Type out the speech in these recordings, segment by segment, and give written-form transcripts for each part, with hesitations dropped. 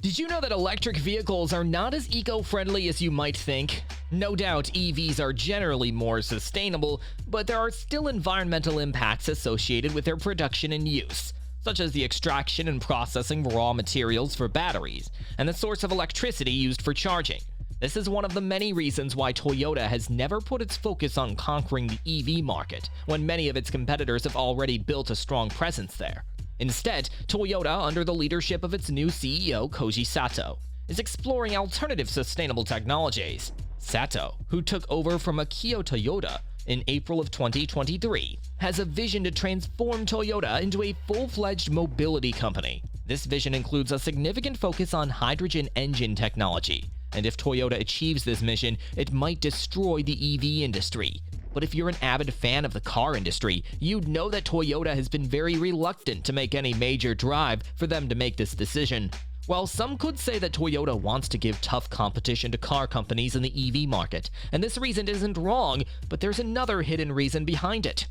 Did you know that electric vehicles are not as eco-friendly as you might think? No doubt EVs are generally more sustainable, but there are still environmental impacts associated with their production and use, such as the extraction and processing of raw materials for batteries, and the source of electricity used for charging. This is one of the many reasons why Toyota has never put its focus on conquering the EV market, when many of its competitors have already built a strong presence there. Instead, Toyota, under the leadership of its new CEO Koji Sato, is exploring alternative sustainable technologies. Sato, who took over from Akio Toyoda in April of 2023, has a vision to transform Toyota into a full-fledged mobility company. This vision includes a significant focus on hydrogen engine technology, and if Toyota achieves this mission, it might destroy the EV industry. But if you're an avid fan of the car industry, you'd know that Toyota has been very reluctant to make any major drive for them to make this decision. While some could say that Toyota wants to give tough competition to car companies in the EV market, and this reason isn't wrong, but there's another hidden reason behind it.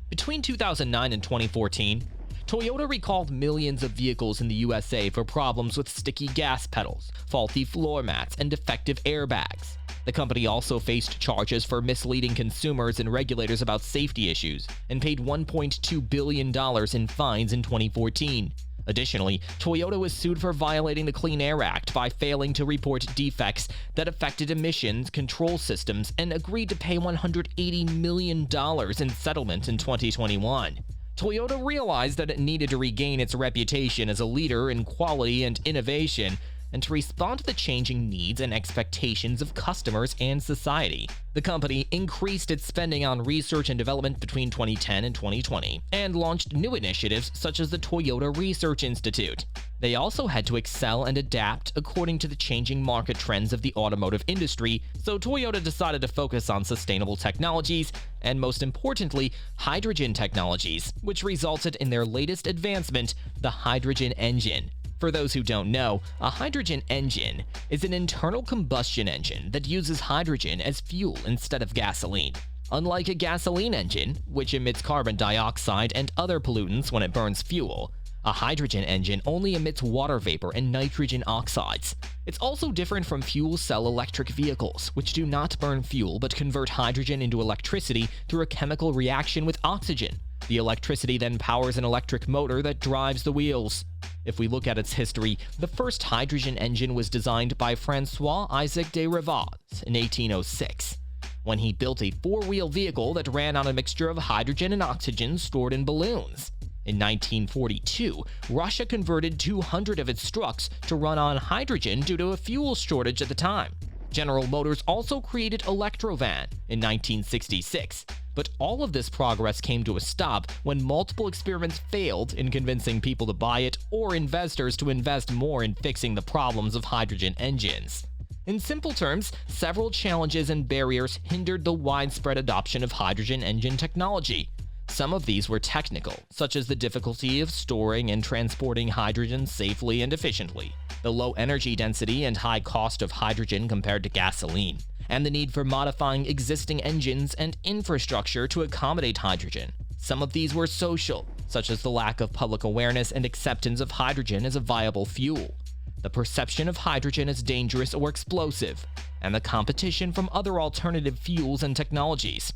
Between 2009 and 2014, Toyota recalled millions of vehicles in the USA for problems with sticky gas pedals, faulty floor mats, and defective airbags. The company also faced charges for misleading consumers and regulators about safety issues, and paid $1.2 billion in fines in 2014. Additionally, Toyota was sued for violating the Clean Air Act by failing to report defects that affected emissions control systems and agreed to pay $180 million in settlement in 2021. Toyota realized that it needed to regain its reputation as a leader in quality and innovation, and to respond to the changing needs and expectations of customers and society. The company increased its spending on research and development between 2010 and 2020, and launched new initiatives such as the Toyota Research Institute. They also had to excel and adapt according to the changing market trends of the automotive industry, so Toyota decided to focus on sustainable technologies, and most importantly, hydrogen technologies, which resulted in their latest advancement, the hydrogen engine. For those who don't know, a hydrogen engine is an internal combustion engine that uses hydrogen as fuel instead of gasoline. Unlike a gasoline engine, which emits carbon dioxide and other pollutants when it burns fuel, a hydrogen engine only emits water vapor and nitrogen oxides. It's also different from fuel cell electric vehicles, which do not burn fuel but convert hydrogen into electricity through a chemical reaction with oxygen. The electricity then powers an electric motor that drives the wheels. If we look at its history, the first hydrogen engine was designed by François-Isaac de Rivaz in 1806, when he built a four-wheel vehicle that ran on a mixture of hydrogen and oxygen stored in balloons. In 1942, Russia converted 200 of its trucks to run on hydrogen due to a fuel shortage at the time. General Motors also created Electrovan in 1966. But all of this progress came to a stop when multiple experiments failed in convincing people to buy it or investors to invest more in fixing the problems of hydrogen engines. In simple terms, several challenges and barriers hindered the widespread adoption of hydrogen engine technology. Some of these were technical, such as the difficulty of storing and transporting hydrogen safely and efficiently, the low energy density and high cost of hydrogen compared to gasoline, and the need for modifying existing engines and infrastructure to accommodate hydrogen. Some of these were social, such as the lack of public awareness and acceptance of hydrogen as a viable fuel, the perception of hydrogen as dangerous or explosive, and the competition from other alternative fuels and technologies.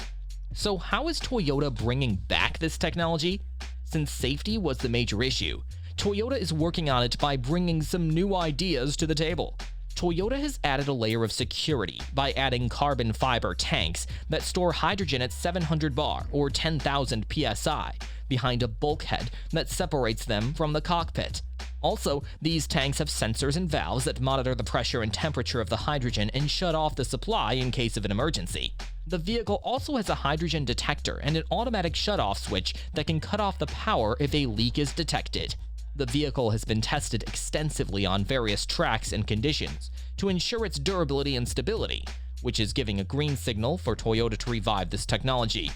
So how is Toyota bringing back this technology? Since safety was the major issue, Toyota is working on it by bringing some new ideas to the table. Toyota has added a layer of security by adding carbon fiber tanks that store hydrogen at 700 bar or 10,000 psi behind a bulkhead that separates them from the cockpit. Also, these tanks have sensors and valves that monitor the pressure and temperature of the hydrogen and shut off the supply in case of an emergency. The vehicle also has a hydrogen detector and an automatic shut-off switch that can cut off the power if a leak is detected. The vehicle has been tested extensively on various tracks and conditions to ensure its durability and stability, which is giving a green signal for Toyota to revive this technology.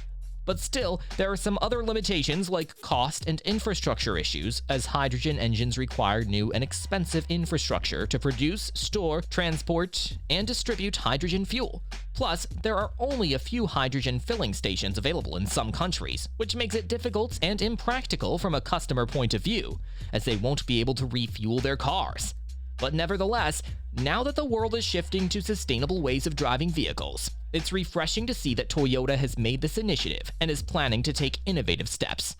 But still, there are some other limitations like cost and infrastructure issues, as hydrogen engines require new and expensive infrastructure to produce, store, transport, and distribute hydrogen fuel. Plus, there are only a few hydrogen filling stations available in some countries, which makes it difficult and impractical from a customer point of view, as they won't be able to refuel their cars. But nevertheless, now that the world is shifting to sustainable ways of driving vehicles, it's refreshing to see that Toyota has made this initiative and is planning to take innovative steps.